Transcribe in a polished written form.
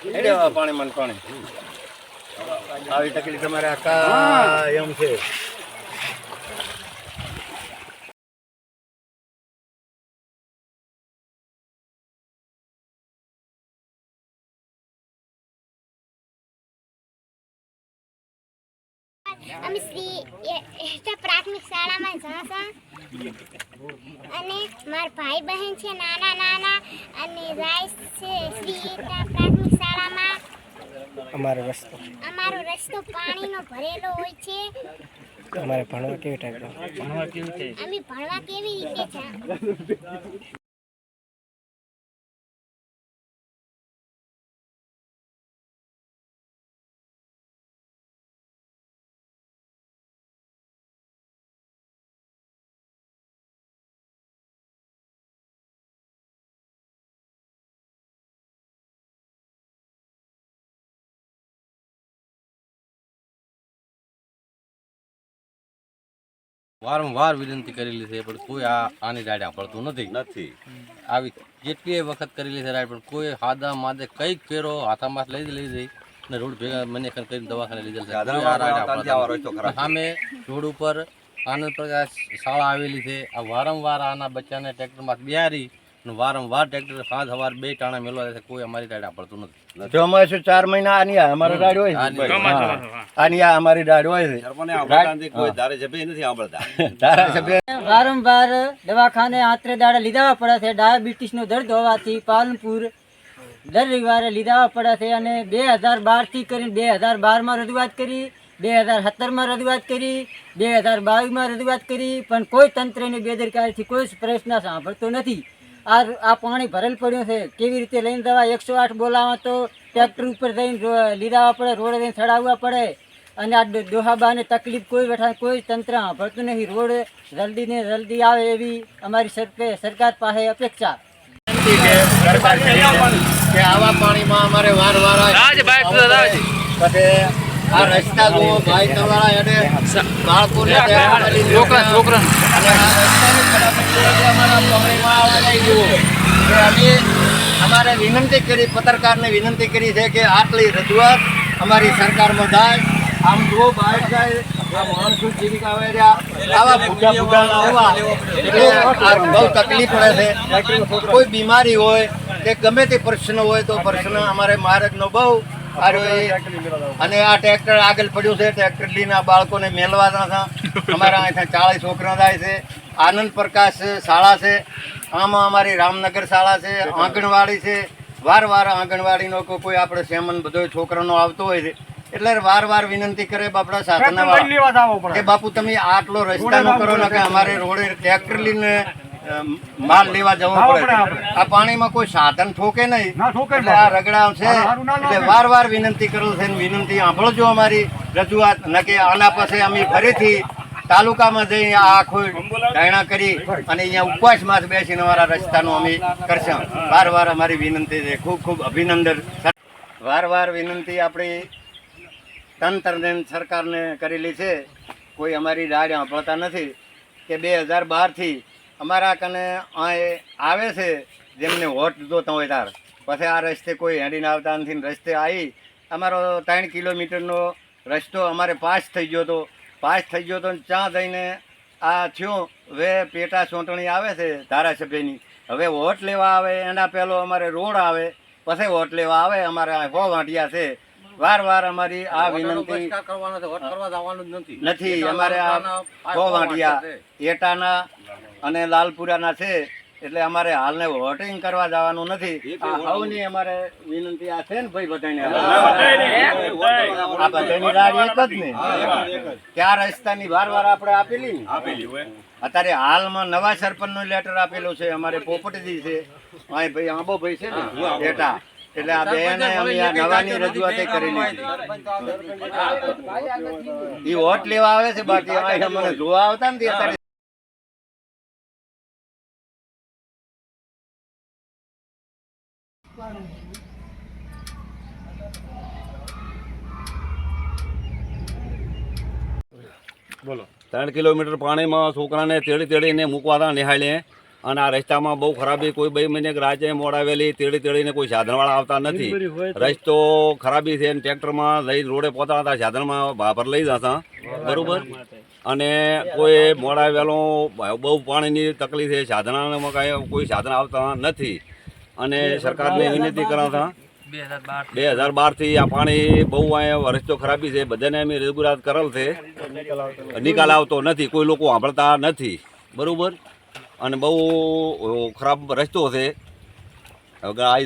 પાણી મન પાણી આવી તકલીફ તમારે આખા એમ છે. અમે શ્રી પ્રાથમિક શાળામાં જાશું અને મારા ભાઈ બહેન છે નાના નાના અને જાય છે શ્રી પ્રાથમિક શાળામાં. અમારો રસ્તો પાણીનો ભરેલો હોય છે. અમારે ભણવા કેવી રીતે છે. વારંવાર વિનંતી કરેલી છે પણ કોઈ આની રાડે પડતું નથી. આવી કેટલી વખત કરેલી છે રાડ પણ કોઈ હાદા માદે કઈક ફેરો હાથામાં લઈ જઈ ને રોડ ભેગા મને કરીને દવાખાને લીધેલ છે. સામે રોડ ઉપર આનંદ પ્રકાશ શાળા આવેલી છે. આ વારંવાર આના બચ્ચાને ટ્રેક્ટરમાં બિહારી અને વારંવાર ટ્રેક્ટર સાંજ સવાર 2 ટાણા મેળવા છે. કોઈ અમારી રાડે પડતું નથી. ચોમાસું 4 મહિના આની અમારી દાડ હોય છે. આની અમારી દાડ હોય છે. વારંવાર દવાખાને આત્રે દાડે લીધા પડે છે. ડાયાબિટીસ નો દર્દ હોવાથી પાલનપુર દર રવિવારે લીધા પડે છે અને 2012 થી કરીને 2012 રજૂઆત કરી, 2017 રજૂઆત કરી, 2022 રજૂઆત કરી પણ કોઈ તંત્રની બેદરકારીથી કોઈ પ્રશ્ન સાંભળતો નથી. આ પાણી ભરેલ પડ્યું છે. કેવી રીતે લઈને જવા? 108 બોલાવવા તો ટ્રેક્ટર ઉપર જઈને લીધા પડે, રોડ જઈને ચડાવવા પડે અને આ દોહાબાને તકલીફ કોઈ બેઠા કોઈ તંત્ર સાંભળતું નથી. રોડ જલ્દી ને જલ્દી આવે એવી અમારી સરકાર પાસે અપેક્ષા. કે આવા પાણીમાં અમારે વારવાર પછી આ રસ્તા જુઓ ભાઈ તમારા એને બાળકોને છોકરા અમારે વિનંતી કરી, પત્રકારને વિનંતી કરી છે કે આટલી રજૂઆત અમારી સરકારમાં થાય. આમ જુઓ બહાર જાય આ માણસો જીવિકા આવે આવા ભૂખા હોવા એટલે બહુ તકલીફ પડે છે. કોઈ બીમારી હોય કે ગમે તે પ્રશ્ન હોય તો પ્રશ્ન અમારે માર્ગનો બહુ અને આ ટ્રેક્ટર આગળ પડ્યું છે. ટ્રેક્ટર લઈને બાળકોને મેળવાના હતા. અમારા અહીંથી 40 છોકરા જાય છે. આનંદ પ્રકાશ શાળા છે, આમાં અમારી રામનગર શાળા છે, આંગણવાડી છે. વારવાર આંગણવાડીનો કોઈ આપણે સેમન બધો છોકરાનો આવતો હોય છે એટલે વારવાર વિનંતી કરે બાપડા સાધના કે બાપુ તમે આટલો રસ્તાનો કરો ને કે અમારે રોડે ટ્રેક્ટર લઈને માલ લેવા જવો પડે. આ પાણીમાં કોઈ સાધન ઠોકે નહીં એટલે આ રગડા છે એટલે વારવાર વિનંતી કરું છે. વિનંતી સાંભળજો અમારી રજૂઆત ન કે આના પાસે અમે ફરીથી તાલુકામાં જઈ આખું ધારણા કરી અને અહીંયા ઉપવાસમાં બેસીને અમારા રસ્તાનો અમે કરશું. વારવાર અમારી વિનંતી છે. ખૂબ ખૂબ અભિનંદન. વારવાર વિનંતી આપણી તંત્રને સરકારને કરેલી છે. કોઈ અમારી રાડ સાંભળતા નથી કે 2012 અમારા કને આવે છે જેમને વોટ જોતા હોય તાર પછી આ રસ્તે કોઈ હેડીને આવતા નથી. રસ્તે આવી અમારો 3 કિલોમીટરનો રસ્તો અમારે પાસ થઈ ગયો હતો. ત્યાં જઈને આ થયું. હવે પેટા ચૂંટણી આવે છે ધારાસભ્યની. હવે વોટ લેવા આવે એના પહેલો અમારે રોડ આવે પછી વોટ લેવા આવે. અમારે 100 વાંટિયા છે. વારવાર અમારી આ વિનંતી નથી. અમારે આ 100 વાંટિયા એટાના અને લાલપુરાના છે એટલે અમારે હાલને વોટિંગ કરવા જવાનું નથી. સૌની અમારે વિનંતી આ છે ને ભાઈ બધાને આ બધાની રાડ એક જ ને કે આ રસ્તાની વારવાર આપણે આપેલી ને. અત્યારે હાલમાં નવા સરપંચનો લેટર આપેલો છે અમારે પોપટજી છે અહીં ભાઈ આંબો ભાઈ છે ને બેટા એટલે આ બેને અમે આ નવાની રજૂઆત કરેલી છે. એ વોટ લેવા આવે છે બાકી મને જોવા આવતા નથી. અત્યારે બોલો 3 કિલોમીટર પાણીમાં છોકરાને તેડીને મૂકવા હતા નિહાળીએ અને આ રસ્તામાં બહુ ખરાબી કોઈ 2 મહિને રાજે મોડાવેલી તેડીને કોઈ સાધનવાળા આવતા નથી. રસ્તો ખરાબી છે અને ટ્રેક્ટરમાં લઈ રોડે પહોંચાડતા સાધનમાં ભાભર લઈ જતા બરોબર. અને કોઈ મોડાવેલો બહુ પાણીની તકલીફ છે, સાધનામાં કાંઈ કોઈ સાધન આવતા નથી. અને સરકારને વિનંતી કરાવતા 2012થી આ પાણી બહુ અહીંયા રસ્તો ખરાબી છે, બધાને અમે રજૂઆત કરેલ છે, નિકાલ આવતો નથી, કોઈ લોકો સાંભળતા નથી બરોબર. અને બહુ ખરાબ રસ્તો છે. હવે આ